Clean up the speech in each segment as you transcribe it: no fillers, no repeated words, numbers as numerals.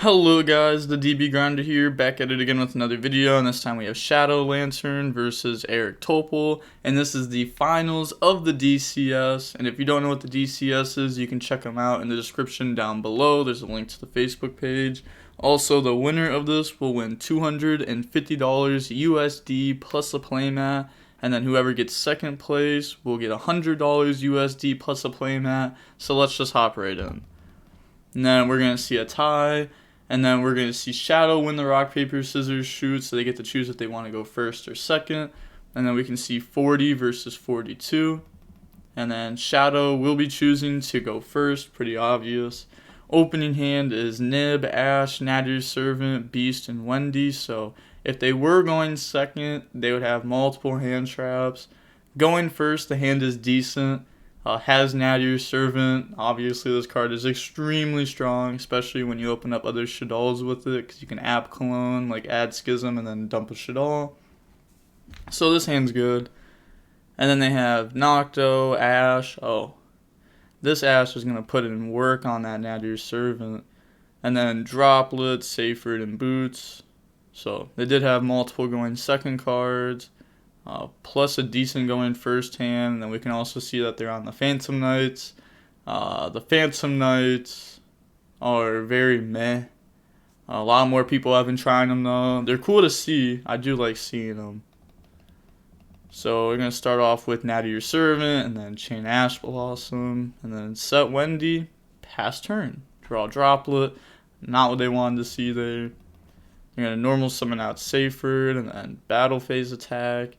Hello guys, the DB Grinder here, back at it again with another video, and this time we have Shadow Lantern versus Eric Topol, and this is the finals of the DCS, and if you don't know what the DCS is, you can check them out in the description down below. There's a link to the Facebook page. Also, the winner of this will win $250 USD plus a playmat, and then whoever gets second place will get $100 USD plus a playmat, so let's just hop right in. And then we're going to see a tie. And then we're going to see Shadow win the rock, paper, scissors, shoot, so they get to choose if they want to go first or second. And then we can see 40 versus 42. And then Shadow will be choosing to go first, pretty obvious. Opening hand is Nib, Ash, Nadir's Servant, Beast, and Wendy. So if they were going second, they would have multiple hand traps. Going first, the hand is decent. Has Nadir's Servant. Obviously, this card is extremely strong, especially when you open up other Shaddolls with it, because you can app clone, like add Schism, and then dump a Shaddoll. So this hand's good. And then they have Nocto, Ash. Oh, this Ash is going to put in work on that Nadir's Servant. And then Droplet, Seyfried, and Boots. So they did have multiple going second cards. Plus a decent going first hand, and then we can also see that they're on the Phantom Knights. The Phantom Knights are very meh. A lot more people have been trying them though. They're cool to see. I do like seeing them. So we're going to start off with Nadir's Servant, and then chain Ash Blossom, and then set Wendy, pass turn. Draw Droplet, not what they wanted to see there. You're going to normal summon out Seyfried, and then battle phase attack.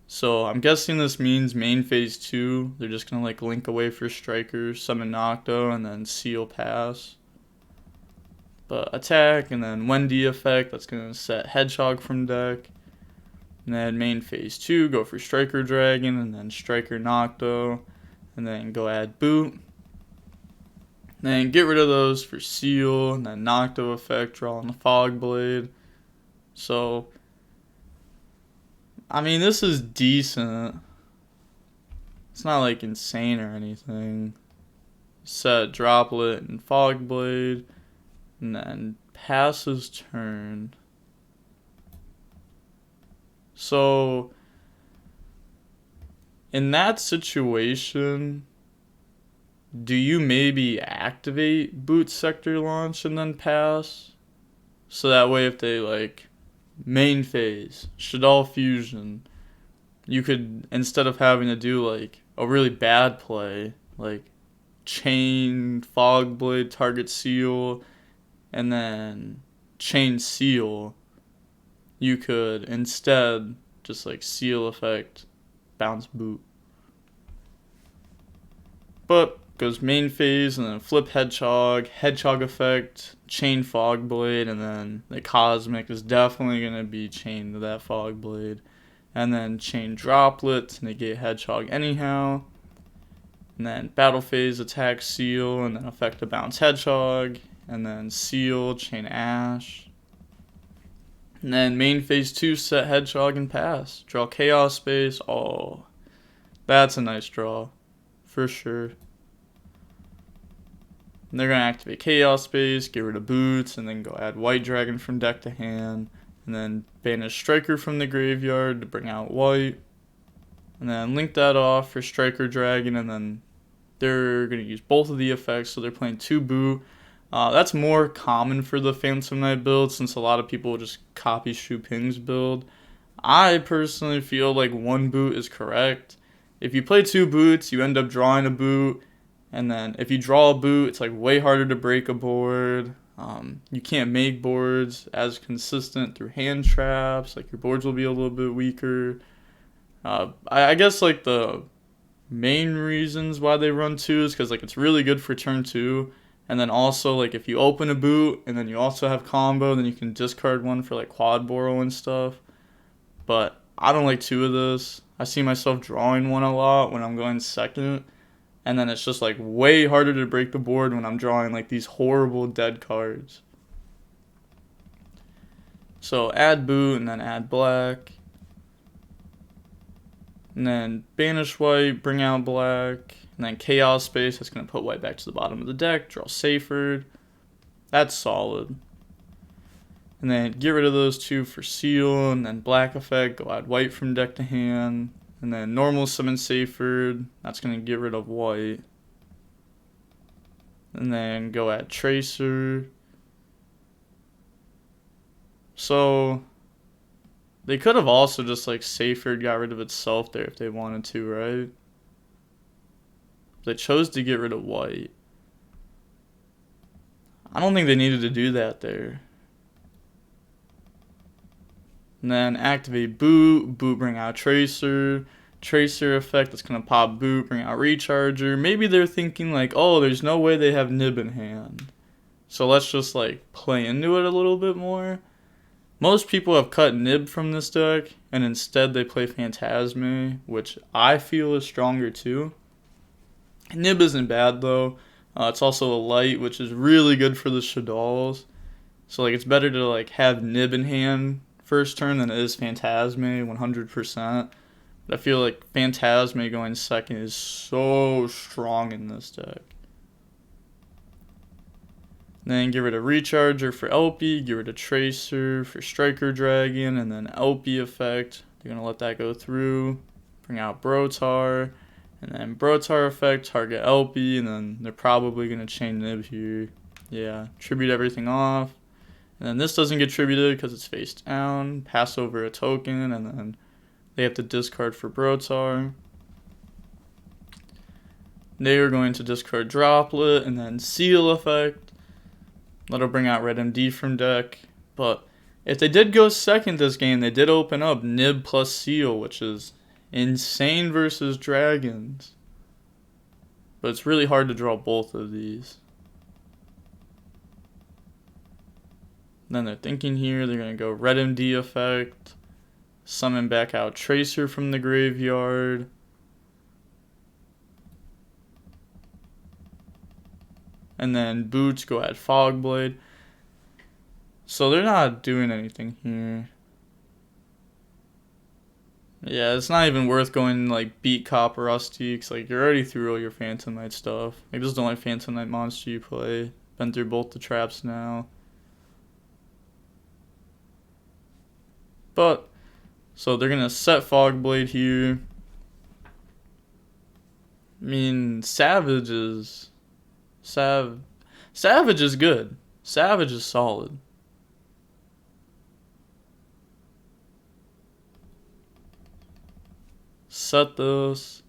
So I'm guessing this means main phase 2, they're just going to like link away for Striker, summon Nocto, and then seal pass. But attack, and then Wendy effect, that's going to set Hedgehog from deck. And then main phase 2, go for Striker Dragon, and then Striker Nocto, and then go add Boot. Then get rid of those for seal, and then Nocto effect, draw on the Fog Blade. So I mean, this is decent. It's not like insane or anything. Set Droplet and Fog Blade, and then passes turn. So in that situation, do you maybe activate Boot Sector Launch and then pass? So that way if they like main phase, Shaddoll Fusion, you could, instead of having to do like a really bad play, like chain Fog Blade, target seal, and then chain seal, you could instead just like seal effect, bounce Boot. But goes main phase, and then flip Hedgehog, Hedgehog effect, chain Fog Blade, and then the Cosmic is definitely going to be chained to that Fog Blade. And then chain Droplet to negate Hedgehog anyhow. And then battle phase, attack seal, and then effect to bounce Hedgehog. And then seal, chain Ash. And then main phase 2, set Hedgehog and pass. Draw Chaos Space. Oh, that's a nice draw, for sure. And they're going to activate Chaos Space, get rid of Boots, and then go add White Dragon from deck to hand. And then banish Striker from the graveyard to bring out White. And then link that off for Striker Dragon, and then they're going to use both of the effects, so they're playing 2 Boot. That's more common for the Phantom Knight build, since a lot of people just copy Shu Ping's build. I personally feel like 1 Boot is correct. If you play 2 Boots, you end up drawing a Boot. And then if you draw a Boot, it's like way harder to break a board. You can't make boards as consistent through hand traps. Like your boards will be a little bit weaker. I guess like the main reasons why they run 2 is because like it's really good for turn 2. And then also like if you open a Boot and then you also have combo, then you can discard 1 for like quad borrow and stuff. But I don't like 2 of this. I see myself drawing 1 a lot when I'm going second. And then it's just like way harder to break the board when I'm drawing like these horrible dead cards. So add Boot and then add black. And then banish white, bring out black. And then Chaos Space, that's going to put white back to the bottom of the deck. Draw Seyfried. That's solid. And then get rid of those two for seal, and then black effect, go add white from deck to hand. And then normal summon Seyfried, that's going to get rid of white. And then go add Tracer. So they could have also just like Seyfried got rid of itself there if they wanted to, right? They chose to get rid of white. I don't think they needed to do that there. And then activate boot, bring out Tracer effect, that's gonna pop boot, bring out Recharger. Maybe they're thinking like, oh, there's no way they have Nib in hand, so let's just like play into it a little bit more. Most people have cut Nib from this deck, and instead they play Phantasme, which I feel is stronger too. Nib isn't bad though. It's also a light, which is really good for the Shaddolls. So like it's better to like have Nib in hand first turn than it is Phantasme, 100%. But I feel like Phantasme going second is so strong in this deck. Then get rid of Recharger for LP, get rid of Tracer for Striker Dragon, and then LP effect. They're going to let that go through. Bring out Brotar, and then Brotar effect, target LP, and then they're probably going to chain Nib here. Yeah, tribute everything off. And then this doesn't get tributed because it's face down. Pass over a token, and then they have to discard for Brotar. They are going to discard Droplet, and then Seal effect. That'll bring out Red MD from deck. But if they did go second this game, they did open up Nib plus Seal, which is insane versus Dragons. But it's really hard to draw both of these. Then they're thinking here, they're going to go Red MD effect. Summon back out Tracer from the graveyard. And then Boots, go add Fogblade. So they're not doing anything here. Yeah, it's not even worth going like beat Cop or Rusty, because like you're already through all your Phantom Knight stuff. Like this is the only Phantom Knight monster you play. Been through both the traps now. But so they're gonna set Fogblade here. I mean, Savage is good. Savage is solid. Set this.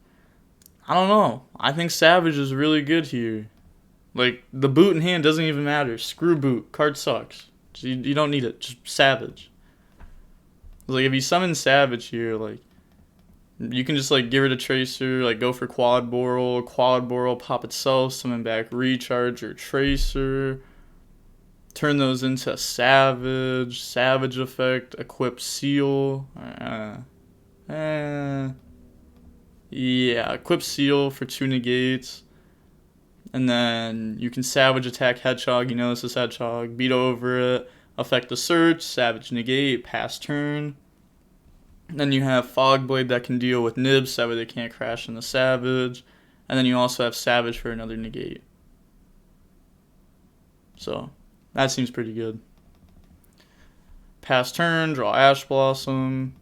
I don't know. I think Savage is really good here. Like, the boot in hand doesn't even matter. Screw boot. Card sucks. You don't need it. Just Savage. Like, if you summon Savage here, like, you can just, like, get rid of Tracer, like, go for Quad Boral, pop itself, summon back Recharge or Tracer, turn those into Savage effect, equip Seal, yeah, equip Seal for 2 negates, and then you can Savage attack Hedgehog, you know this is Hedgehog, beat over it, affect the search, Savage negate, pass turn. And then you have Fogblade that can deal with Nib, so that way they can't crash into Savage. And then you also have Savage for another negate. So, that seems pretty good. Pass turn, draw Ash Blossom.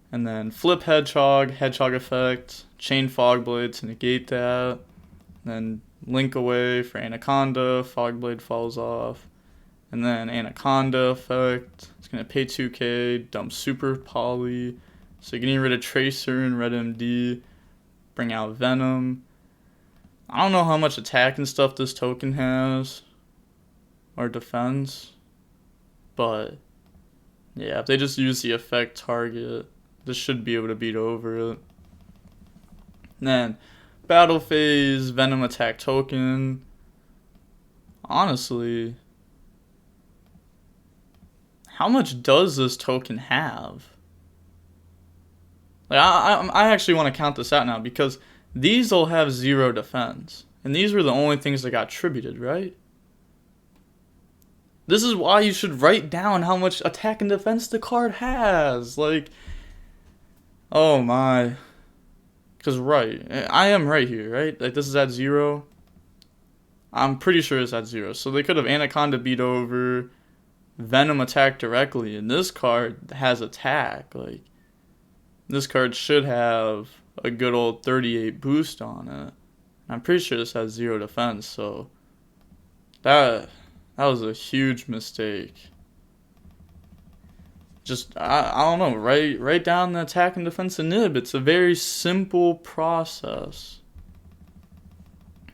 And then flip Hedgehog effect, chain Fogblade to negate that. And then link away for Anaconda, Fogblade falls off. And then Anaconda effect, it's going to pay 2k, dump Super Poly. So you're getting rid of Tracer and Red MD, bring out Venom. I don't know how much attack and stuff this token has, or defense. But, yeah, if they just use the effect target, this should be able to beat over it. And then, battle phase, Venom attack token. Honestly, how much does this token have? Like, I actually want to count this out now, because these will have 0 defense. And these were the only things that got tributed, right? This is why you should write down how much attack and defense the card has. Like, oh my. Because, right, I am right here, right? Like, this is at 0. I'm pretty sure it's at 0. So they could have Anaconda beat over, Venom attack directly, and this card has attack. Like, this card should have a good old 38 boost on it. I'm pretty sure this has 0 defense, so that was a huge mistake. Just, I don't know, write down the attack and defense and nib. It's a very simple process.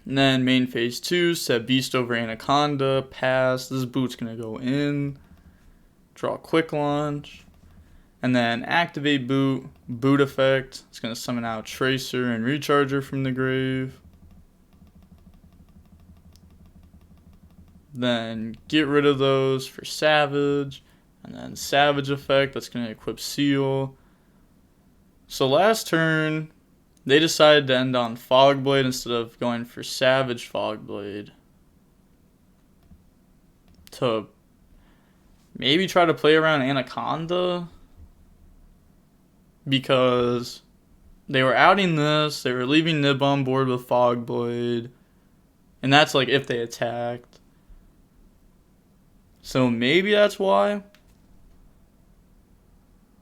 And then main phase 2, set beast over Anaconda, pass. This boot's gonna go in. Draw quick launch. And then activate boot, boot effect. It's gonna summon out Tracer and Recharger from the grave. Then get rid of those for Savage. And then Savage effect, that's gonna equip Seal. So last turn, they decided to end on Fogblade instead of going for Savage Fogblade. To maybe try to play around Anaconda. Because they were outing this, they were leaving Nib on board with Fogblade. And that's like if they attacked. So maybe that's why.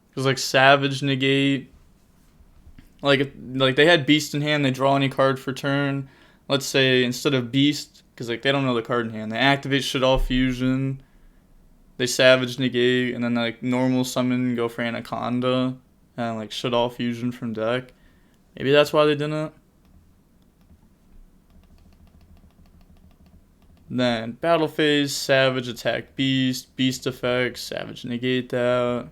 Because like Savage negate. Like they had Beast in hand, they draw any card for turn. Let's say instead of Beast, because like they don't know the card in hand, they activate Shaddoll Fusion. They Savage negate, and then like normal summon, go for Anaconda. And like Shaddoll Fusion from deck. Maybe that's why they didn't. Then battle phase, Savage attack Beast, Beast effect, Savage negate that.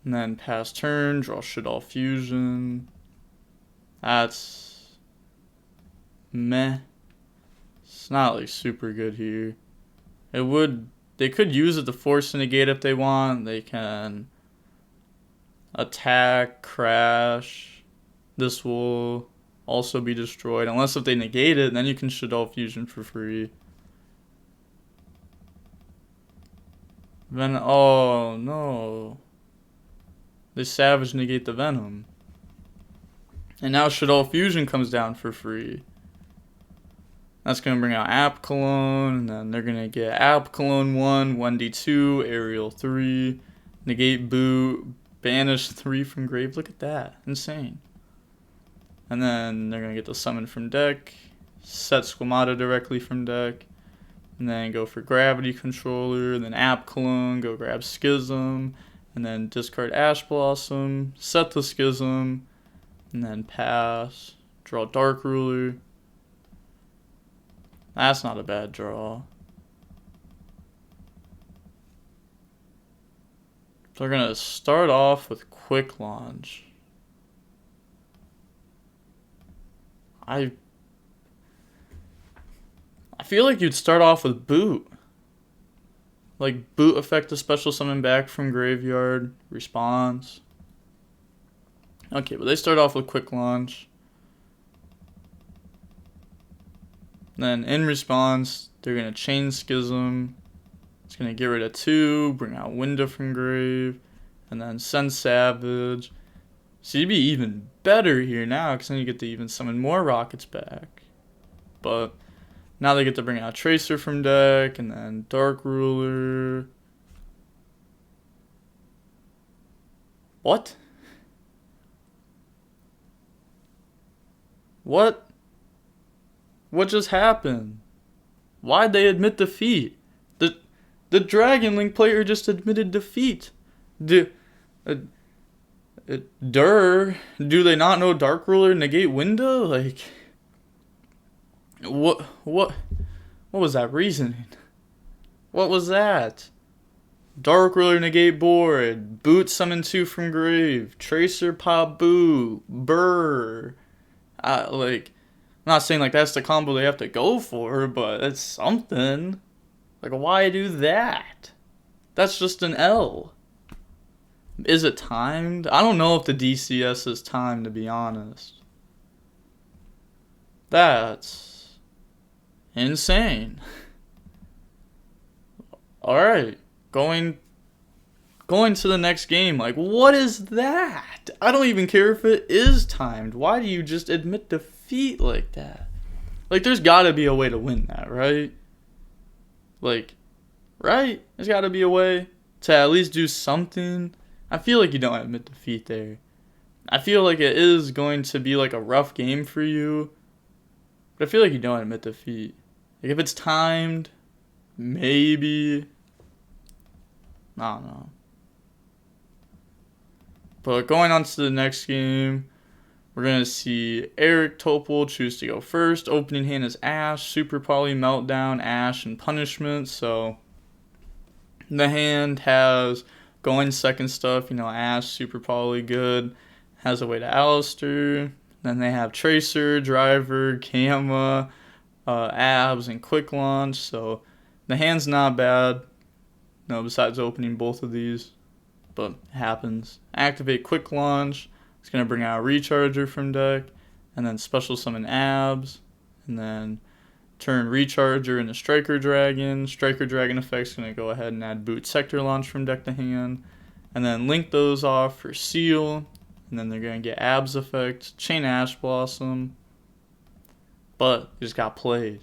And then pass turn, draw Shaddoll Fusion. That's meh. It's not like super good here. They could use it to force a negate if they want. They can attack, crash. This will also be destroyed. Unless if they negate it, then you can Shaddoll Fusion for free. Then, oh no. They Savage negate the Venom. And now Shaddoll Fusion comes down for free. That's going to bring out App Cologne. And then they're going to get App Cologne 1, 1d2, Aerial 3, negate boot, banish 3 from grave. Look at that. Insane. And then they're going to get the summon from deck. Set Squamata directly from deck. And then go for Gravity Controller. And then App Cologne. Go grab Schism. And then discard Ash Blossom. Set the Schism. And then pass. Draw Dark Ruler. That's not a bad draw. They're going to start off with Quick Launch. I feel like you'd start off with Boot. Like, Boot effect a special summon back from graveyard. Response. Okay, but they start off with Quick Launch. Then, in response, they're going to Chain Schism. It's going to get rid of 2, bring out Window from grave, and then send Savage. So you'd be even better here now, because then you get to even summon more Rockets back. But now they get to bring out Tracer from deck, and then Dark Ruler. What? What? What just happened? Why'd they admit defeat? The Dragon Link player just admitted defeat. Do they not know Dark Ruler negate Window? Like, what was that reasoning? What was that? Dark Ruler negate board, Boot summon 2 from grave, Tracer pop Boot, Burr. I'm not saying like that's the combo they have to go for, but it's something. Like, why do that? That's just an L. Is it timed? I don't know if the DCS is timed, to be honest. That's insane. Alright, going to the next game. Like, what is that? I don't even care if it is timed. Why do you just admit defeat like that? Like, there's gotta be a way to win that, right? Like, right? There's gotta be a way to at least do something. I feel like you don't admit defeat there. I feel like it is going to be like a rough game for you, but I feel like you don't admit defeat. Like, if it's timed, maybe. I don't know. But going on to the next game, we're going to see Eric Topol choose to go first. Opening hand is Ash, Super Poly, Meltdown, Ash, and Punishment. So the hand has going second stuff, Ash, Super Poly, good. Has a way to Alistair. Then they have Tracer, Driver, Gamma, Abs, and Quick Launch. So the hand's not bad. No, besides opening both of these. But it happens. Activate Quick Launch. It's going to bring out a Recharger from deck. And then Special Summon Abs. And then turn Recharger into Striker Dragon. Striker Dragon effect's going to go ahead and add Boot Sector Launch from deck to hand. And then link those off for Seal. And then they're going to get Abs effect, Chain Ash Blossom. But they just got played.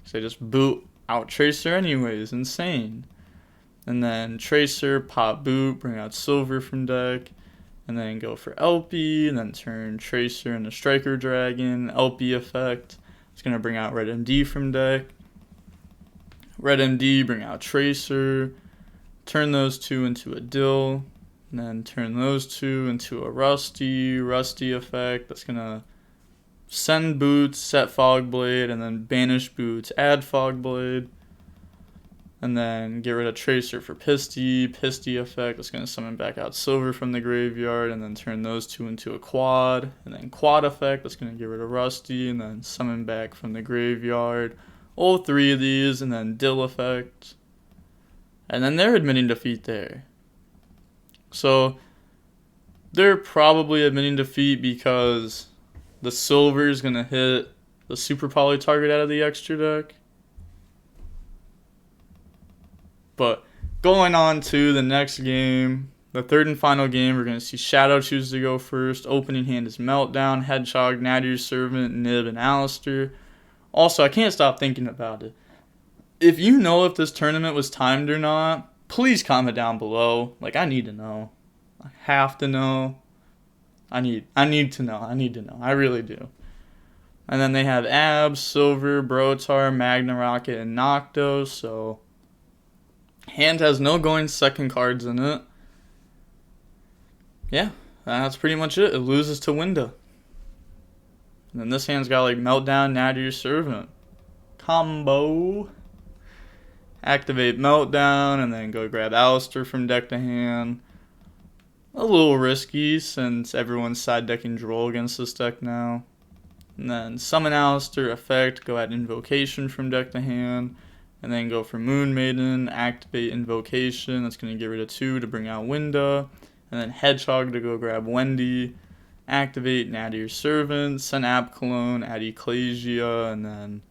So they just boot out Tracer anyways. Insane. And then Tracer, pop boot, bring out Silver from deck. And then go for LP. And then turn Tracer into Striker Dragon. LP effect. It's going to bring out Red MD from deck. Red MD, bring out Tracer. Turn those two into a Dill. And then turn those two into a Rusty effect. That's going to send boots, set Fogblade, and then banish boots, add Fogblade. And then get rid of Tracer for Pisty effect. That's going to summon back out Silver from the graveyard. And then turn those two into a quad. And then quad effect. That's going to get rid of Rusty. And then summon back from the graveyard. All three of these. And then Dill effect. And then they're admitting defeat there. So they're probably admitting defeat because the Silver is going to hit the Super Poly target out of the extra deck. But going on to the next game, the third and final game, we're going to see Shadow choose to go first. Opening hand is Meltdown, Hedgehog, Natty's Servant, Nib, and Alistair. Also, I can't stop thinking about it. If you know if this tournament was timed or not, please comment down below. Like, I need to know. I have to know. I need to know. I really do. And then they have Abs, Silver, Brotar, Magna Rocket, and Noctos. So hand has no going second cards in it. Yeah, that's pretty much it. It loses to Winda. And then this hand's got like Meltdown, Natty's Servant. Combo. Activate Meltdown and then go grab Alistair from deck to hand. A little risky since everyone's side decking Droll against this deck now. And then summon Alistair, effect, go add Invocation from deck to hand. And then go for Moon Maiden, activate Invocation. That's going to get rid of 2 to bring out Winda. And then Hedgehog to go grab Wendy. Activate Natty's Servant, send App Cologne, add Ecclesia, and then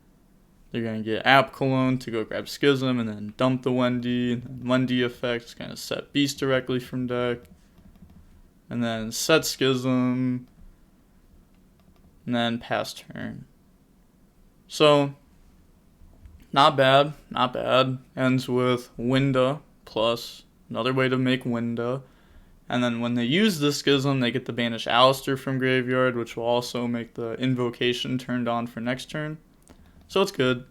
they're going to get App Cologne to go grab Schism, and then dump the Wendy. And then Wendy effect is going to set Beast directly from deck. And then set Schism. And then pass turn. So not bad. Ends with Winda plus another way to make Winda. And then when they use the Schism, they get to banish Alistair from graveyard, which will also make the Invocation turned on for next turn. So it's good.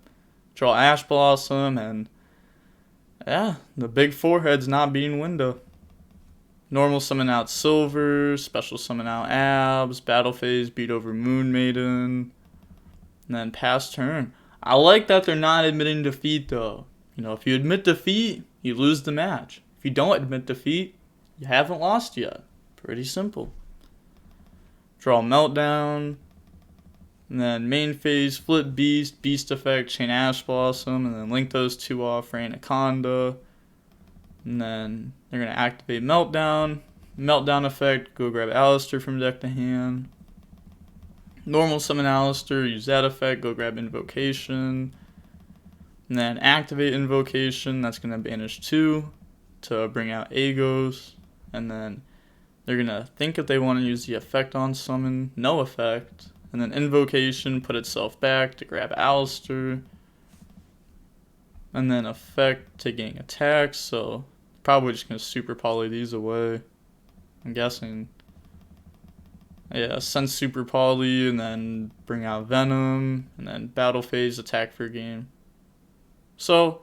Draw Ash Blossom, and yeah, the big forehead's not beating Winda. Normal summon out Silver, special summon out Abs, battle phase, beat over Moon Maiden, and then pass turn. I like that they're not admitting defeat though. If you admit defeat, you lose the match. If you don't admit defeat, you haven't lost yet. Pretty simple. Draw Meltdown. And then main phase, flip Beast, Beast effect, chain Ash Blossom. And then link those 2 off for Anaconda. And then they're going to activate Meltdown. Meltdown effect, go grab Alistair from deck to hand. Normal summon Alistair, use that effect, go grab Invocation. And then activate Invocation, that's going to banish 2 to bring out Agos. And then they're going to think if they want to use the effect on summon, no effect. and then invocation put itself back to grab Alistair, and then effect taking attacks, so probably just gonna super poly these away, I'm guessing. Yeah, send super poly and then bring out Venom, and then battle phase attack for game. So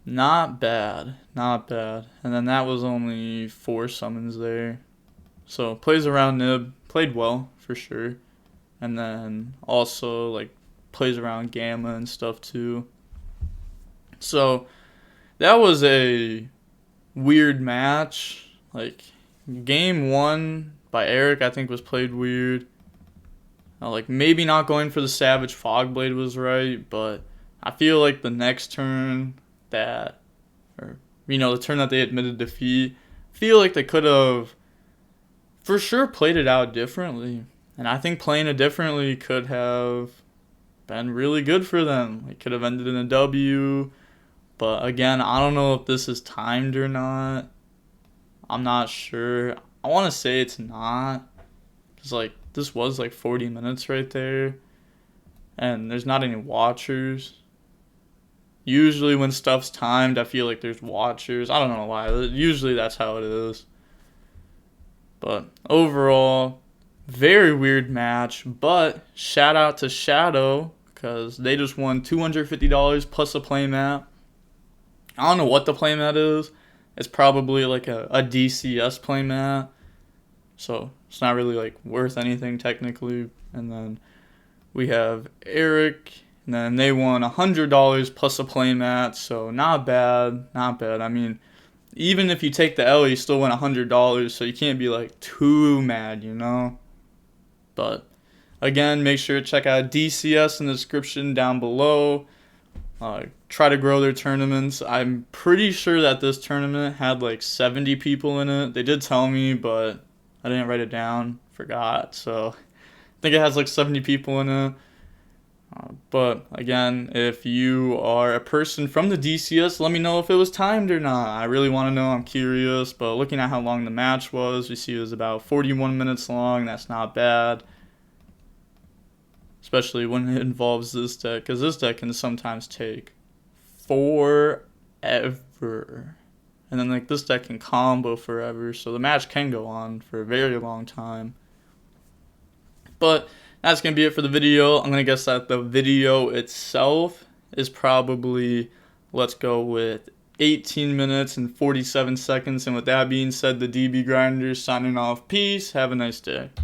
not bad, not bad. And then that was only 4 summons there. So plays around Nib, played well for sure. And then also like plays around Gamma and stuff too. So that was a weird match. Like game 1 by Eric I think was played weird. Like maybe not going for the Savage Fogblade was right, but I feel like the next turn that, or the turn that they admitted defeat, feel like they could have for sure played it out differently. And I think playing it differently could have been really good for them. It could have ended in a W. But again, I don't know if this is timed or not. I'm not sure. I want to say it's not. Because like this was like 40 minutes right there. And there's not any watchers. Usually when stuff's timed, I feel like there's watchers. I don't know why. Usually that's how it is. But overall, very weird match. But shout out to Shadow, because they just won $250 plus a playmat. I don't know what the playmat is. It's probably like a DCS playmat. So it's not really like worth anything technically. And then we have Eric, and then they won $100 plus a playmat. So not bad, not bad. I mean, even if you take the L, you still win $100. So you can't be like too mad, But again, make sure to check out DCS in the description down below. Try to grow their tournaments. I'm pretty sure that this tournament had like 70 people in it. They did tell me, but I didn't write it down. Forgot. So I think it has like 70 people in it. But again, if you are a person from the DCS, let me know if it was timed or not. I really want to know. I'm curious. But looking at how long the match was, we see it was about 41 minutes long. That's not bad. Especially when it involves this deck, because this deck can sometimes take forever. And then like this deck can combo forever, so the match can go on for a very long time. But that's going to be it for the video. I'm going to guess that the video itself is probably, let's go with 18 minutes and 47 seconds. And with that being said, the DB Grinders signing off. Peace. Have a nice day.